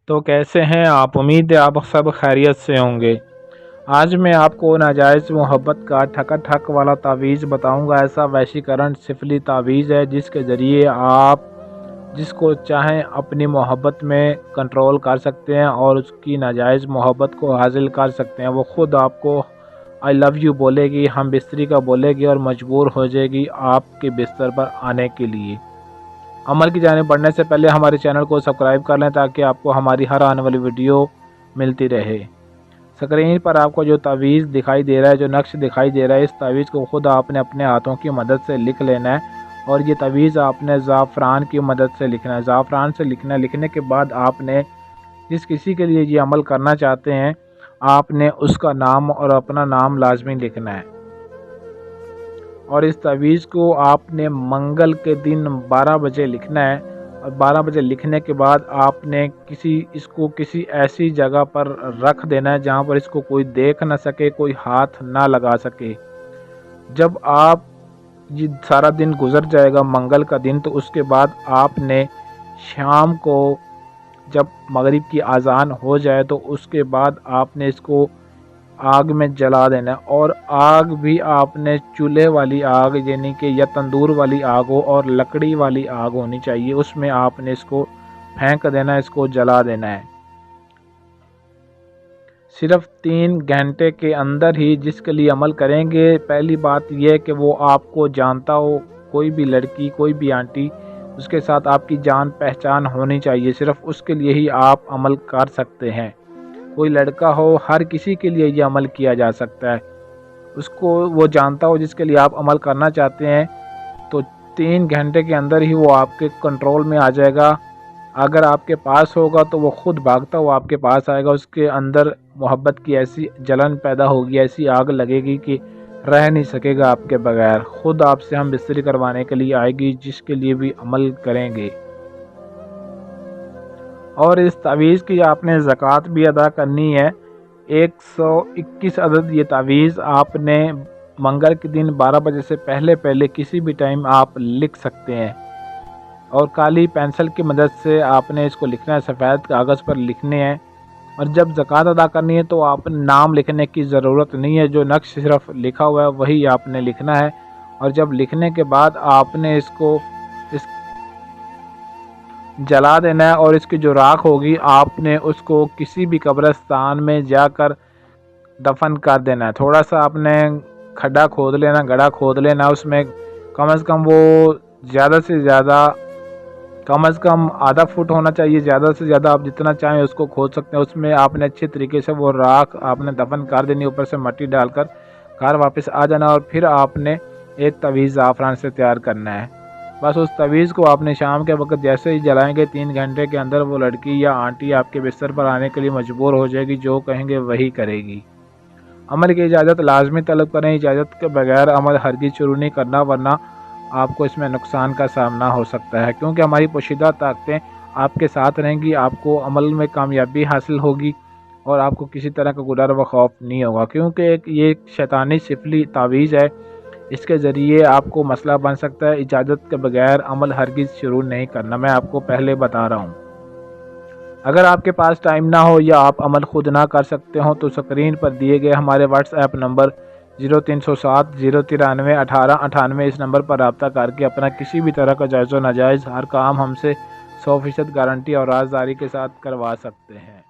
تو کیسے ہیں آپ؟ امید ہے آپ سب خیریت سے ہوں گے۔ آج میں آپ کو ناجائز محبت کا ٹھکا ٹھک والا تعویذ بتاؤں گا۔ ایسا وحشیکرن سفلی تعویذ ہے جس کے ذریعے آپ جس کو چاہیں اپنی محبت میں کنٹرول کر سکتے ہیں اور اس کی ناجائز محبت کو حاصل کر سکتے ہیں۔ وہ خود آپ کو آئی لو یو بولے گی، ہم بستری کا بولے گی اور مجبور ہو جائے گی آپ کے بستر پر آنے کے لیے۔ عمل کی جانب بڑھنے سے پہلے ہمارے چینل کو سبسکرائب کر لیں تاکہ آپ کو ہماری ہر آنے والی ویڈیو ملتی رہے۔ سکرین پر آپ کو جو تعویذ دکھائی دے رہا ہے، جو نقش دکھائی دے رہا ہے، اس تعویذ کو خود آپ نے اپنے ہاتھوں کی مدد سے لکھ لینا ہے اور یہ تعویذ آپ نے زعفران کی مدد سے لکھنا ہے۔ زعفران سے لکھنا ہے۔ لکھنے کے بعد آپ نے جس کسی کے لیے یہ عمل کرنا چاہتے ہیں آپ نے اس کا نام اور اپنا نام لازمی لکھنا ہے۔ اور اس تعویذ کو آپ نے منگل کے دن 12 بجے لکھنا ہے اور 12 بجے لکھنے کے بعد آپ نے اس کو کسی ایسی جگہ پر رکھ دینا ہے جہاں پر اس کو کوئی دیکھ نہ سکے، کوئی ہاتھ نہ لگا سکے۔ جب آپ یہ سارا دن گزر جائے گا منگل کا دن، تو اس کے بعد آپ نے شام کو جب مغرب کی اذان ہو جائے تو اس کے بعد آپ نے اس کو آگ میں جلا دینا ہے۔ اور آگ بھی آپ نے چولہے والی آگ یعنی کہ یا تندور والی آگ ہو اور لکڑی والی آگ ہونی چاہیے، اس میں آپ نے اس کو پھینک دینا ہے، اس کو جلا دینا ہے۔ صرف 3 گھنٹے کے اندر ہی جس کے لیے عمل کریں گے، پہلی بات یہ کہ وہ آپ کو جانتا ہو، کوئی بھی لڑکی، کوئی بھی آنٹی، اس کے ساتھ آپ کی جان پہچان ہونی چاہیے، صرف اس کے لیے ہی آپ عمل کر سکتے ہیں۔ کوئی لڑکا ہو، ہر کسی کے لیے یہ عمل کیا جا سکتا ہے، اس کو وہ جانتا ہو جس کے لیے آپ عمل کرنا چاہتے ہیں، تو 3 گھنٹے کے اندر ہی وہ آپ کے کنٹرول میں آ جائے گا۔ اگر آپ کے پاس ہوگا تو وہ خود بھاگتا ہوا آپ کے پاس آئے گا، اس کے اندر محبت کی ایسی جلن پیدا ہوگی، ایسی آگ لگے گی کہ رہ نہیں سکے گا آپ کے بغیر، خود آپ سے ہم بستری کروانے کے لیے آئے گی جس کے لیے بھی عمل کریں گے۔ اور اس تعویذ کی آپ نے زکوٰۃ بھی ادا کرنی ہے۔ 121 عدد یہ تعویذ آپ نے منگل کے دن 12 بجے سے پہلے کسی بھی ٹائم آپ لکھ سکتے ہیں اور کالی پینسل کی مدد سے آپ نے اس کو لکھنا ہے، سفید کاغذ پر لکھنے ہیں۔ اور جب زکوٰۃ ادا کرنی ہے تو آپ نام لکھنے کی ضرورت نہیں ہے، جو نقش صرف لکھا ہوا ہے وہی آپ نے لکھنا ہے۔ اور جب لکھنے کے بعد آپ نے اس کو جلا دینا ہے اور اس کی جو راکھ ہوگی آپ نے اس کو کسی بھی قبرستان میں جا کر دفن کر دینا ہے۔ تھوڑا سا آپ نے کھڈا کھود لینا، گڑھا کھود لینا، اس میں کم از کم وہ زیادہ سے زیادہ کم از کم آدھا فٹ ہونا چاہیے، زیادہ سے زیادہ آپ جتنا چاہیں اس کو کھود سکتے ہیں۔ اس میں آپ نے اچھے طریقے سے وہ راکھ آپ نے دفن کر دینی، اوپر سے مٹی ڈال کر گھر واپس آ جانا اور پھر آپ نے ایک تعویذ زعفران سے تیار کرنا ہے۔ بس اس تعویذ کو آپ نے شام کے وقت جیسے ہی جلائیں گے 3 گھنٹے کے اندر وہ لڑکی یا آنٹی آپ کے بستر پر آنے کے لیے مجبور ہو جائے گی، جو کہیں گے وہی کرے گی۔ عمل کی اجازت لازمی طلب کریں، اجازت کے بغیر عمل ہرگز شروع نہیں کرنا ورنہ آپ کو اس میں نقصان کا سامنا ہو سکتا ہے، کیونکہ ہماری پوشیدہ طاقتیں آپ کے ساتھ رہیں گی، آپ کو عمل میں کامیابی حاصل ہوگی اور آپ کو کسی طرح کا ڈر و خوف نہیں ہوگا، کیونکہ یہ ایک شیطانی سفلی تعویذ ہے، اس کے ذریعے آپ کو مسئلہ بن سکتا ہے۔ اجازت کے بغیر عمل ہرگز شروع نہیں کرنا، میں آپ کو پہلے بتا رہا ہوں۔ اگر آپ کے پاس ٹائم نہ ہو یا آپ عمل خود نہ کر سکتے ہوں تو اسکرین پر دیے گئے ہمارے واٹس ایپ نمبر 0307 093 1898 اس نمبر پر رابطہ کر کے اپنا کسی بھی طرح کا جائز و ناجائز ہر کام ہم سے 100% گارنٹی اور رازداری کے ساتھ کروا سکتے ہیں۔